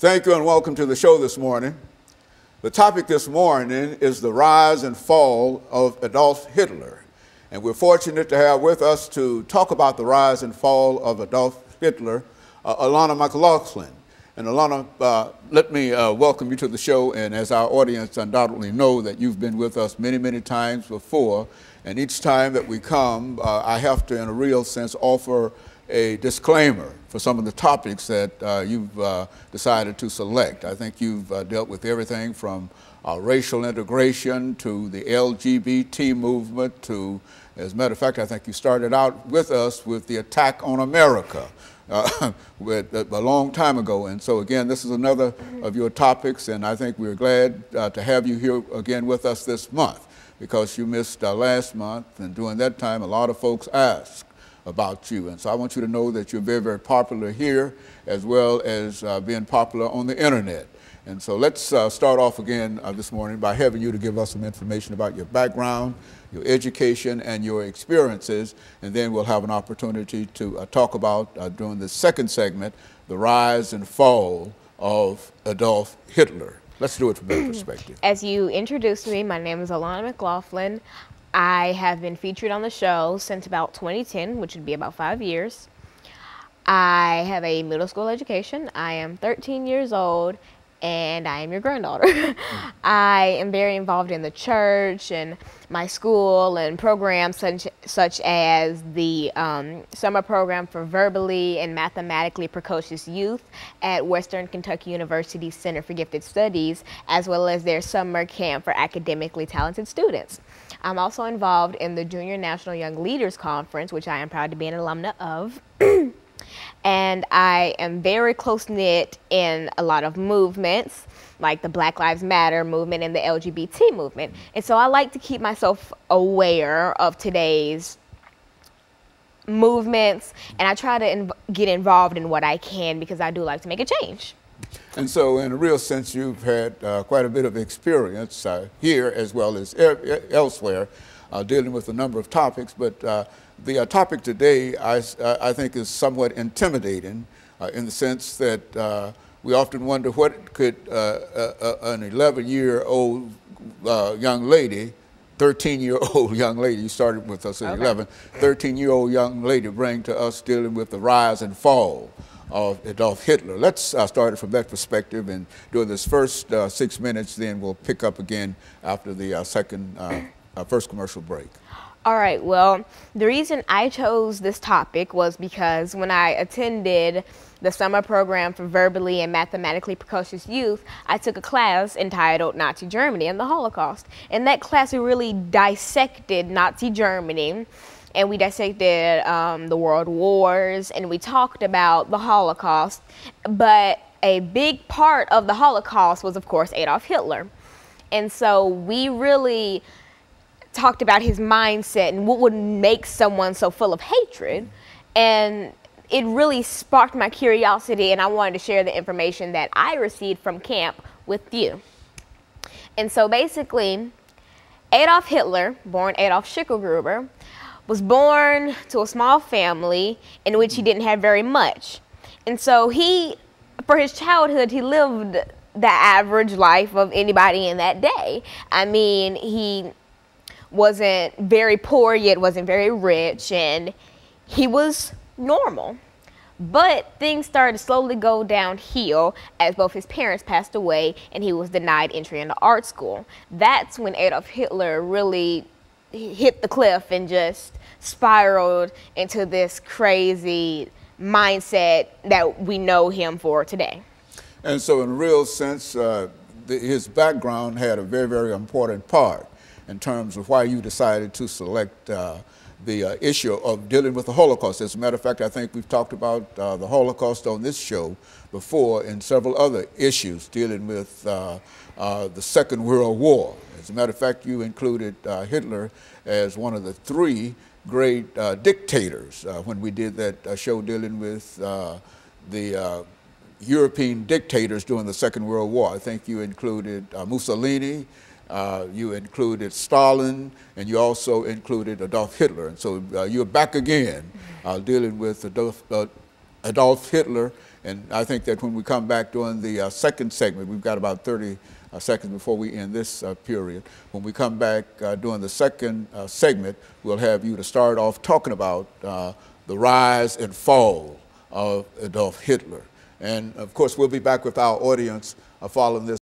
Thank you and welcome to the show this morning. The topic this morning is the rise and fall of Adolf Hitler. And we're fortunate to have with us to talk about the rise and fall of Adolf Hitler, Alana McLaughlin. And Alana, let me welcome you to the show. And as our audience undoubtedly know that you've been with us many, many times before. And each time that we come, I have to, in a real sense, offer a disclaimer for some of the topics that you've decided to select. I think you've dealt with everything from racial integration to the LGBT movement to, as a matter of fact, I think you started out with us with the attack on America a long time ago. And so again, this is another of your topics, and I think we're glad to have you here again with us this month, because you missed last month, and during that time a lot of folks asked about you. And so I want you to know that you're very, very popular here, as well as being popular on the internet. And so let's start off again this morning by having you to give us some information about your background, your education, and your experiences, and then we'll have an opportunity to talk about, during the second segment, the rise and fall of Adolf Hitler. Let's do it from that perspective. As you introduced me, my name is Alana McLaughlin. I have been featured on the show since about 2010, which would be about 5 years. I have a middle school education. I am 13 years old, and I am your granddaughter. I am very involved in the church and my school and programs such as the summer program for verbally and mathematically precocious youth at Western Kentucky University Center for Gifted Studies, as well as their summer camp for academically talented students. I'm also involved in the Junior National Young Leaders Conference, which I am proud to be an alumna of. And I am very close-knit in a lot of movements, like the Black Lives Matter movement and the LGBT movement. And so I like to keep myself aware of today's movements, and I try to get involved in what I can, because I do like to make a change. And so in a real sense, you've had quite a bit of experience here as well as elsewhere dealing with a number of topics. But the topic today, I think, is somewhat intimidating in the sense that we often wonder what could an 11-year-old young lady, 13-year-old young lady, you started with us at 11, 13-year-old young lady bring to us dealing with the rise and fall of Adolf Hitler. Let's start it from that perspective, and during this first 6 minutes, then we'll pick up again after the first commercial break. All right, well, the reason I chose this topic was because when I attended the summer program for verbally and mathematically precocious youth, I took a class entitled Nazi Germany and the Holocaust. In that class, we really dissected Nazi Germany, and we dissected the world wars, and we talked about the Holocaust. But a big part of the Holocaust was, of course, Adolf Hitler. And so we really talked about his mindset and what would make someone so full of hatred. And it really sparked my curiosity, and I wanted to share the information that I received from camp with you. And so basically, Adolf Hitler, born Adolf Schicklgruber, was born to a small family in which he didn't have very much. And so for his childhood, he lived the average life of anybody in that day. I mean, he wasn't very poor, yet wasn't very rich, and he was normal. But things started to slowly go downhill as both his parents passed away and he was denied entry into art school. That's when Adolf Hitler really hit the cliff and just spiraled into this crazy mindset that we know him for today. And so in a real sense, his background had a very, very important part in terms of why you decided to select the issue of dealing with the Holocaust. As a matter of fact, I think we've talked about the Holocaust on this show before in several other issues dealing with the Second World War. As a matter of fact, you included Hitler as one of the three great dictators when we did that show dealing with the European dictators during the Second World War. I think you included Mussolini, you included Stalin, and you also included Adolf Hitler. And so you're back again dealing with Adolf Hitler And I think that when we come back during the second segment, we've got about 30 seconds before we end this period. When we come back during the second segment, we'll have you to start off talking about the rise and fall of Adolf Hitler. And of course, we'll be back with our audience following this.